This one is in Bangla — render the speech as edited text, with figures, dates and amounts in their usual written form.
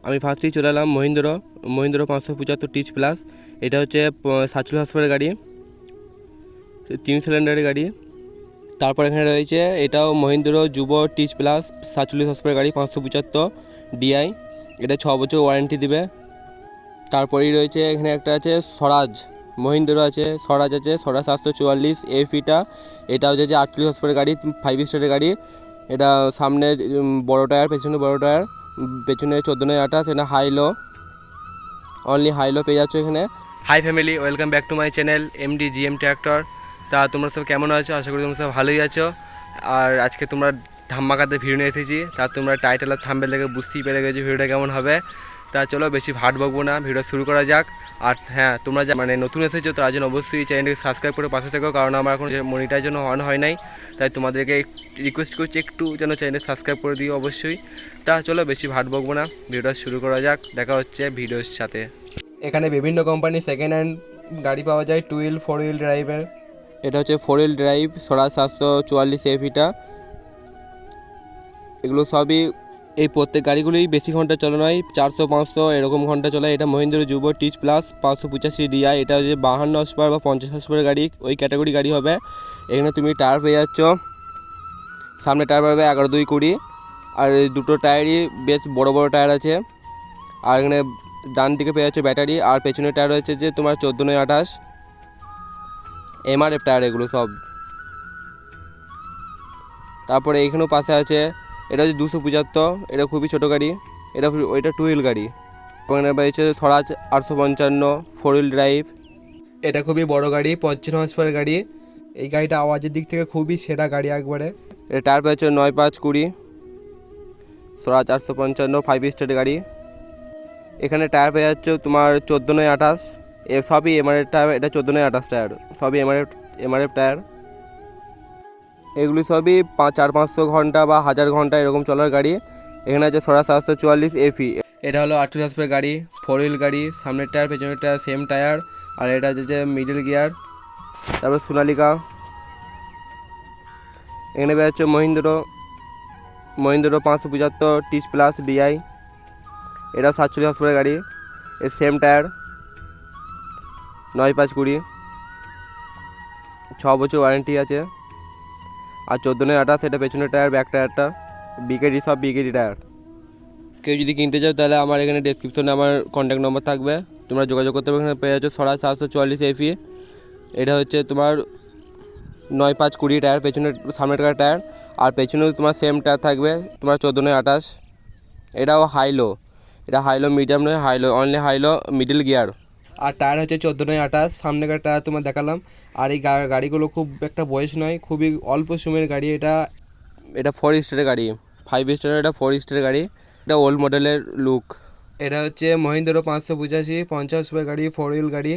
আমি ফার্স্টেই চলে এলাম মহিন্দ্র 575 টিচ প্লাস। এটা হচ্ছে 47 হর্সপাওয়ারের গাড়ি, 3 সিলিন্ডারের গাড়ি। তারপর এখানে রয়েছে এটাও মহিন্দ্র যুবো টিচ প্লাস 47 হর্সপাওয়ারের গাড়ি, 575 ডিআই। এটা 6 বছর ওয়ারেন্টি দিবে। তারপরেই রয়েছে এখানে একটা আছে স্বরাজ, মহিন্দ্র আছে, স্বরাজ আছে, স্বরাজ 744 এফিটা। এটা হচ্ছে 48 হর্সপাওয়ারের গাড়ি, 5 স্টারের গাড়ি। এটা সামনে বড় টায়ার, পেছনে বড় টায়ার, পেছনে 14/28। এটা হাইলো, অনলি হাইলো পেয়ে যাচ্ছ এখানে। Hi family, welcome back to my channel MD GM tractor. তা তোমরা সব কেমন আছো? আশা করি তোমরা সব ভালোই আছো। আর আজকে তোমরা ধামাকাতে ভিডিও নিয়ে এসেছি। তা তোমরা টাইটেল আর থাম্বনেল দেখে বুঝতেই পেরে গেছো ভিডিওটা কেমন হবে। তা চলো বেশি ভাট বকবো না, ভিডিও শুরু করা যাক। আর হ্যাঁ, তোমরা যা নতুন এসেছো তার জন্য অবশ্যই চ্যানেলটিকে সাবস্ক্রাইব করে পাশে থেকো, কারণ আমার এখন মনিটাইজেশন অন হয় নাই। তাই তোমাদেরকে রিকোয়েস্ট করছি একটু যেন চ্যানেলটি সাবস্ক্রাইব করে দিও অবশ্যই। তা চলো বেশি ভাট বকবো না, ভিডিওটা শুরু করা যাক। দেখা হচ্ছে ভিডিওর সাথে। এখানে বিভিন্ন কোম্পানির সেকেন্ড হ্যান্ড গাড়ি পাওয়া যায়, 2 হুইল 4 হুইল ড্রাইভের। এটা হচ্ছে 4 হুইল ড্রাইভ স্বরাজ 744 এফিটা। এগুলো সবই, এই প্রত্যেক গাড়িগুলোই বেশি ঘন্টা চলে নয়, 400-500 এরকম ঘন্টা চলে। এটা মহিন্দ্র যুবো টিচ প্লাস 585 ডিআই। এটা হচ্ছে 52 হর্সপাওয়ার বা 50 হর্সপাওয়ারের গাড়ি, ওই ক্যাটাগরি গাড়ি হবে। এখানে তুমি টায়ার পেয়ে যাচ্ছ, সামনে টায়ার পাবে 11-2-20, আর এই দুটো টায়ারই বেশ বড় বড় টায়ার আছে। আর এখানে ডান দিকে পেয়ে যাচ্ছে ব্যাটারি, আর পেছনের টায়ার রয়েছে যে তোমার 14/28 এমআরএফ টায়ার এগুলো সব। তারপরে এইখানেও পাশে আছে, এটা হচ্ছে 275, এটা খুবই ছোটো গাড়ি, ওইটা 2 হুইল গাড়ি। ওখানে পেয়েছে স্বরাজ 855 4 হুইল ড্রাইভ। এটা খুবই বড় গাড়ি, 55 হর্সপাওয়ারের গাড়ি। এই গাড়িটা আওয়াজের দিক থেকে খুবই সেরা গাড়ি একবারে। এটা টায়ার পেয়েছে 9-5-20, স্বরাজ 855 5 স্টারের গাড়ি। এখানে টায়ার পেয়ে যাচ্ছে তোমার 14/28, সবই এমআরএফ টায়ার। এটা 14/28 টায়ার, সবই এমআরএফ টায়ার। এগুলি সবই 400-500 ঘন্টা বা 1000 ঘন্টা এরকম চলার গাড়ি। এখানে আছে স্বরাজ 744 এফি। এটা হলো 48 হর্সপাওয়ারের গাড়ি, 4 হুইল গাড়ি, সামনের টায়ার পেছনের টায়ার সেম টায়ার। আর এটা হচ্ছে মিডল গিয়ার। তারপর সোনালিকা। এখানে পেয়ে যাচ্ছে মহিন্দ্র 575 টিচ প্লাস ডিআই। এটা 47 হর্সপাওয়ারের গাড়ি, এর সেম টায়ার, 9-5-20, 6 বছর ওয়ারেন্টি আছে। আর 14/28 এটা পেছনের টায়ার, ব্যাক টায়ারটা বিকেডি, সব বিকেডি টায়ার। কেউ যদি কিনতে চাও তাহলে আমার এখানে ডেসক্রিপশনে আমার কন্ট্যাক্ট নম্বর থাকবে, তোমরা যোগাযোগ করতে পারবে। এখানে পেয়ে যাচ্ছ স্বরাজ 744 এফি। এটা হচ্ছে তোমার 9-5-20 টায়ার, পেছনের সামনের টায়ার। আর পেছনেও তোমার সেম টায়ার থাকবে, তোমার 14/28। এটাও হাইলো, এটা হাইলো মিডিয়াম নয়, হাইলো, অনলি হাইলো মিডল গিয়ার। আর টায়ার হচ্ছে 14/28, সামনের টায়ার তোমার দেখালাম। আর এই গাড়িগুলো খুব একটা বয়স নয়, খুবই অল্প সময়ের গাড়ি। এটা 4 স্টারের গাড়ি, 5 স্টারের, এটা 4 স্টারের গাড়ি। এটা ওল্ড মডেলের লুক। এটা হচ্ছে মহিন্দ্র 585 50 হর্সপাওয়ার গাড়ি, 4 হুইল গাড়ি।